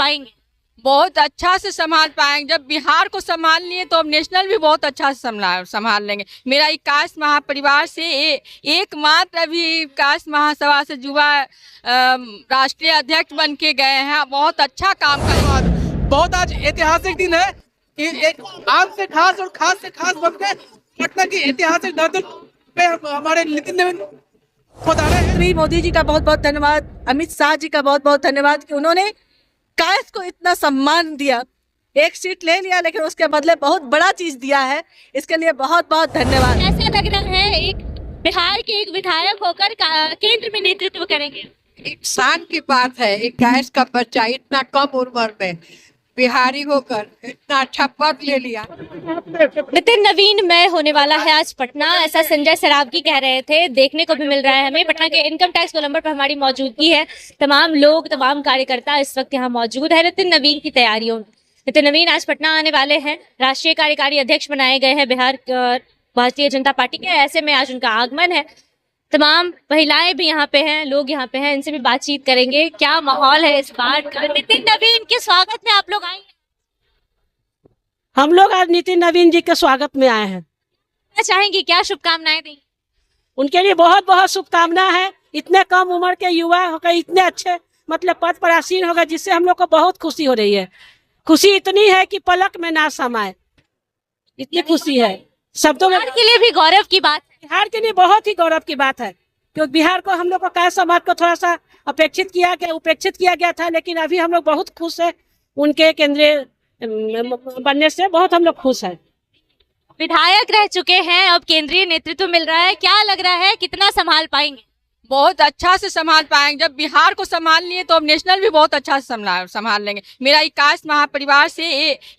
पाएंगे? बहुत अच्छा से संभाल पाएंगे। जब बिहार को संभाल लिए तो अब नेशनल भी बहुत अच्छा से संभाल लेंगे। मेरा 21 महापरिवार से एकमात्र अभी कास्ट महासभा से युवा राष्ट्रीय अध्यक्ष बन के गए हैं। बहुत अच्छा काम कर। बहुत आज ऐतिहासिक दिन है कि एक आम से खास और खास से खास बनकर पटना की ऐतिहासिक धरती पे हमारे नितिन नवीन पधारे हैं। श्री मोदी जी का बहुत बहुत धन्यवाद, अमित शाह जी का बहुत बहुत धन्यवाद कि उन्होंने कायस्थ को इतना सम्मान दिया। एक सीट ले लिया लेकिन उसके बदले बहुत बड़ा चीज दिया है, इसके लिए बहुत बहुत धन्यवाद। ऐसा लग रहा है एक बिहार के एक विधायक होकर केंद्र में नेतृत्व करेंगे। एक शान की बात है, 21 का बच्चा इतना कम उम्र में बिहारी होकर इतना अच्छा पद ले लिया। नितिन नवीन में होने वाला है आज पटना, ऐसा संजय सरावगी कह रहे थे। देखने को भी मिल रहा है हमें पटना के इनकम टैक्स कोलंबर पर हमारी मौजूदगी है। तमाम लोग, तमाम कार्यकर्ता इस वक्त यहाँ मौजूद है नितिन नवीन की तैयारियों में। नितिन नवीन आज पटना आने वाले हैं, राष्ट्रीय कार्यकारी अध्यक्ष बनाए गए हैं बिहार भारतीय जनता पार्टी के। ऐसे में आज उनका आगमन है। तमाम महिलाएं भी यहाँ पे हैं, लोग यहाँ पे हैं, इनसे भी बातचीत करेंगे। क्या माहौल है इस बार नितिन नवीन के स्वागत में आप लोग आए? हम लोग आज नितिन नवीन जी के स्वागत में आए हैं। क्या चाहेंगी, क्या शुभकामनाएं देंगी? उनके लिए बहुत बहुत शुभकामना है। इतने कम उम्र के युवा होकर इतने अच्छे मतलब पद पर आसीन होगा, जिससे हम लोग को बहुत खुशी हो रही है। खुशी इतनी है कि पलक में ना समाये, इतनी खुशी है। शब्दों में बिहार के लिए भी गौरव की बात है। बिहार के लिए बहुत ही गौरव की बात है, क्योंकि बिहार को हम लोग को कायस्थ समाज को थोड़ा सा उपेक्षित किया गया था, लेकिन अभी हम लोग बहुत खुश है। उनके केंद्रीय बनने से बहुत हम लोग खुश हैं। विधायक रह चुके हैं, अब केंद्रीय नेतृत्व मिल रहा है। क्या लग रहा है, कितना संभाल पाएंगे? बहुत अच्छा से संभाल पाएंगे। जब बिहार को संभाल लिए तो अब नेशनल भी बहुत अच्छा से संभाल लेंगे। मेरा 21 महापरिवार से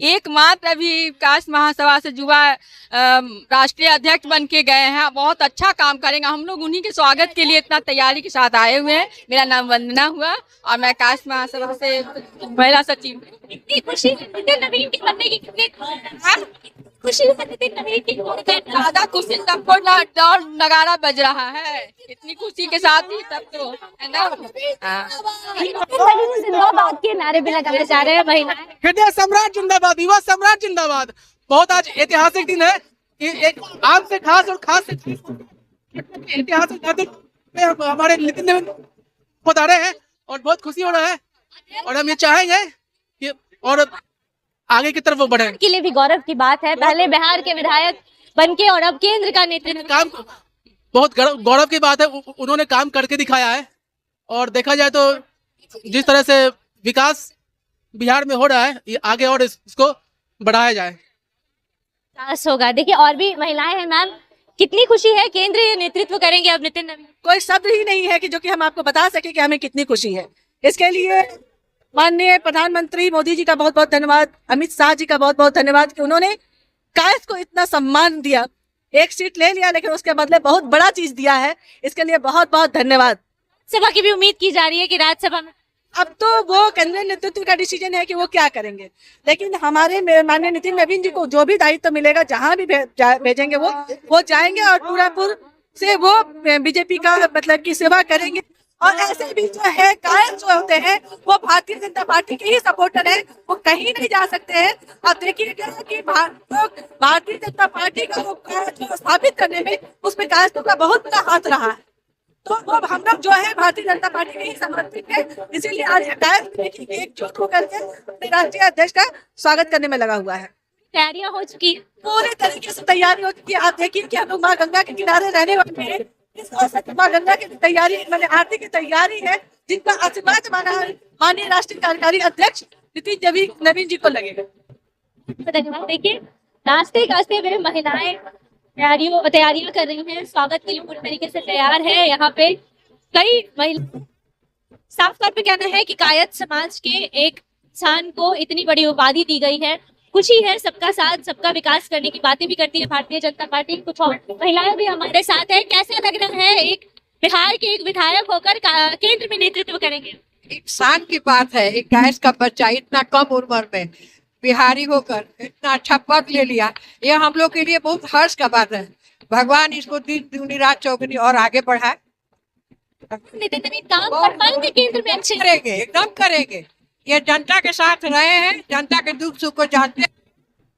एकमात्र अभी कास्ट महासभा से युवा राष्ट्रीय अध्यक्ष बन के गए हैं। बहुत अच्छा काम करेंगे। हम लोग उन्हीं के स्वागत के लिए इतना तैयारी के साथ आए हुए हैं। मेरा नाम वंदना हुआ और मैं कास्ट महासभा से महिला सचिव। इतनी खुशी नितिन नवीन के बनने की, कितनी खुशी है नितिन नवीन की? ज्यादा खुशी तब को नगारा बज रहा है, इतनी खुशी के साथ ही तब तो है ना। जिंदाबाद के नारे भी लगाए जा रहे हैं महिलाएं। हृदय सम्राट जिंदाबाद, युवा सम्राट जिंदाबाद। बहुत आज ऐतिहासिक दिन है कि एक आम से खास और खास से खास ऐतिहासिक धरती पे हमारे नितिन नवीन पधारे हैं और बहुत खुशी हो रहा है। और हम ये चाहेंगे कि और आगे की तरफ वो बढ़े। के लिए भी गौरव की बात है, पहले बिहार के विधायक बनके और अब केंद्र का नेतृत्व। काम बहुत गौरव की बात है। उन्होंने काम करके दिखाया है और देखा जाए तो जिस तरह से विकास बिहार में हो रहा है, ये आगे और इसको बढ़ाया जाए। होगा। देखिए और भी महिलाएं हैं। मैम, कितनी खुशी है, केंद्रीय नेतृत्व करेंगे अब नितिन नवीन? कोई शब्द ही नहीं है कि जो कि हम आपको बता सके कि हमें कितनी खुशी है। इसके लिए माननीय प्रधानमंत्री मोदी जी का बहुत बहुत धन्यवाद, अमित शाह जी का बहुत बहुत धन्यवाद कि उन्होंने कायस्थ को इतना सम्मान दिया। एक सीट ले लिया लेकिन उसके बदले बहुत बड़ा चीज दिया है, इसके लिए बहुत बहुत धन्यवाद। सभा की भी उम्मीद की जा रही है कि राज्यसभा में अब तो वो केंद्रीय नेतृत्व का डिसीजन है कि वो क्या करेंगे, लेकिन हमारे माननीय नितिन नवीन जी को जो भी दायित्व मिलेगा, जहां भी भेजेंगे वो जाएंगे और पूरापुर से वो बीजेपी का मतलब की सेवा करेंगे। और ऐसे भी जो है कायस्थ जो होते हैं वो भारतीय जनता पार्टी के ही सपोर्टर है, वो कहीं नहीं जा सकते हैं। और देखिएगा कि भारतीय जनता पार्टी का वो स्थापित करने में उसमें कायस्थों का बहुत बड़ा हाथ रहा है। तो अब हम लोग जो है भारतीय जनता पार्टी के ही समर्पित है, इसीलिए आज कायस्थ एकजुट होकर के अपने राष्ट्रीय अध्यक्ष का स्वागत करने में लगा हुआ है। तैयारियां हो चुकी है, पूरे तरीके से तैयारी हो चुकी है। आप देखिए कि हम लोग माँ गंगा के किनारे रहने वाले हैं। इस अवसर पर माँ गंगा की तैयारी, मैंने आरती की तैयारी है, जिनका आशीर्वाद माननीय राष्ट्रीय कार्यकारी अध्यक्ष नितिन नवीन जी को लगेगा। देखिए नाचते हुए महिलाएं तैयारियां कर रही हैं, स्वागत के लिए पूरी तरीके से तैयार है। यहाँ पे कई महिला, साफ तौर पे कहना है कि कायस्थ समाज के एक इंसान को इतनी बड़ी उपाधि दी गई है। खुशी है, सबका साथ सबका विकास करने की बातें भी करती है भारतीय जनता पार्टी। कुछ और महिलाएं भी हमारे साथ है। कैसा लग रहा है एक बिहार के एक विधायक होकर केंद्र में नेतृत्व करेंगे? एक शान की बात है, 21 का बच्चा इतना कम उम्र में बिहारी होकर इतना अच्छा पद ले लिया, ये हम लोग के लिए बहुत हर्ष का बात है। भगवान इसको दिन दूनी रात चौगुनी और आगे बढ़ाए। नितिन नवीन काम कर पाएंगे केंद्र में? अच्छे करेंगे, एकदम करेंगे। ये जनता के साथ रहे हैं, जनता के दुख सुख को जानते हैं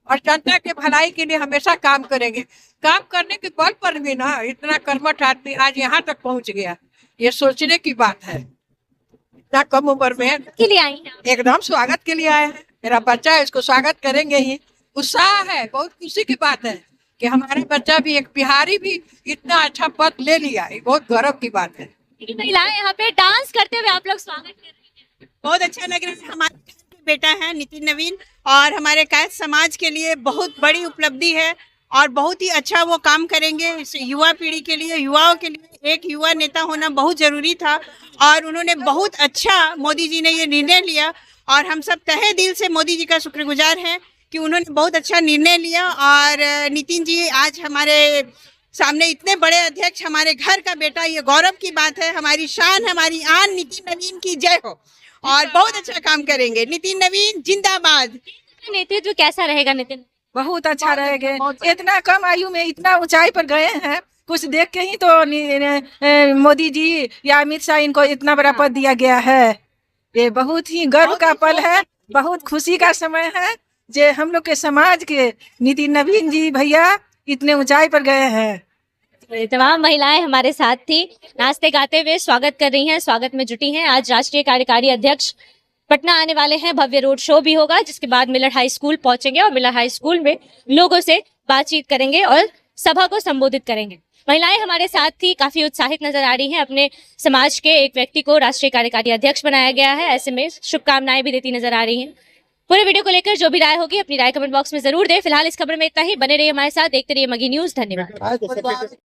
और जनता के भलाई के लिए हमेशा काम करेंगे। काम करने के बल पर भी ना इतना कर्मठ आदमी आज यहाँ तक पहुंच गया, ये सोचने की बात है। इतना कम उम्र में के लिए आई हैं आप? एकदम स्वागत के लिए आए हैं। मेरा बच्चा है, इसको स्वागत करेंगे ही। उत्साह है, बहुत खुशी की बात है कि हमारा बच्चा भी, एक बिहारी भी इतना अच्छा पद ले लिया, ये बहुत गौरव की बात है। लेकिन महिलाएं यहाँ पे डांस करते हुए आप लोग स्वागत कर रही हैं। बहुत अच्छा लग रहा है। हमारे घर के बेटा है नितिन नवीन और हमारे कायस्थ समाज के लिए बहुत बड़ी उपलब्धि है और बहुत ही अच्छा वो काम करेंगे। इस युवा पीढ़ी के लिए, युवाओं के लिए एक युवा नेता होना बहुत जरूरी था और उन्होंने बहुत अच्छा, मोदी जी ने ये निर्णय लिया और हम सब तहे दिल से मोदी जी का शुक्रगुजार हैं कि उन्होंने बहुत अच्छा निर्णय लिया। और नितिन जी आज हमारे सामने इतने बड़े अध्यक्ष, हमारे घर का बेटा, ये गौरव की बात है। हमारी शान, हमारी आन, नितिन नवीन की जय हो और बहुत अच्छा काम करेंगे। नितिन नवीन जिंदाबाद। नेतृत्व कैसा रहेगा नितिन? बहुत अच्छा रहेगा। इतना कम आयु में इतना ऊंचाई पर गए हैं, कुछ देख के ही तो मोदी जी या अमित शाह इनको इतना बड़ा पद दिया गया है। ये बहुत ही गर्व का पल है, बहुत खुशी का समय है जे हम लोग के समाज के नितिन नवीन जी भैया इतने ऊंचाई पर गए हैं। तमाम महिलाएं हमारे साथ थी, नाचते गाते हुए स्वागत कर रही हैं, स्वागत में जुटी हैं। आज राष्ट्रीय कार्यकारी अध्यक्ष पटना आने वाले हैं, भव्य रोड शो भी होगा, जिसके बाद मिलर हाई स्कूल पहुंचेंगे और मिलर हाई स्कूल में लोगों से बातचीत करेंगे और सभा को संबोधित करेंगे। महिलाएं हमारे साथ थी, काफी उत्साहित नजर आ रही हैं। अपने समाज के एक व्यक्ति को राष्ट्रीय कार्यकारी अध्यक्ष बनाया गया है, ऐसे में शुभकामनाएं भी देती नजर आ रही हैं। पूरे वीडियो को लेकर जो भी राय होगी अपनी राय कमेंट बॉक्स में जरूर दें। फिलहाल इस खबर में इतना ही, बने रहिए हमारे साथ, देखते रहिए मगी न्यूज। धन्यवाद।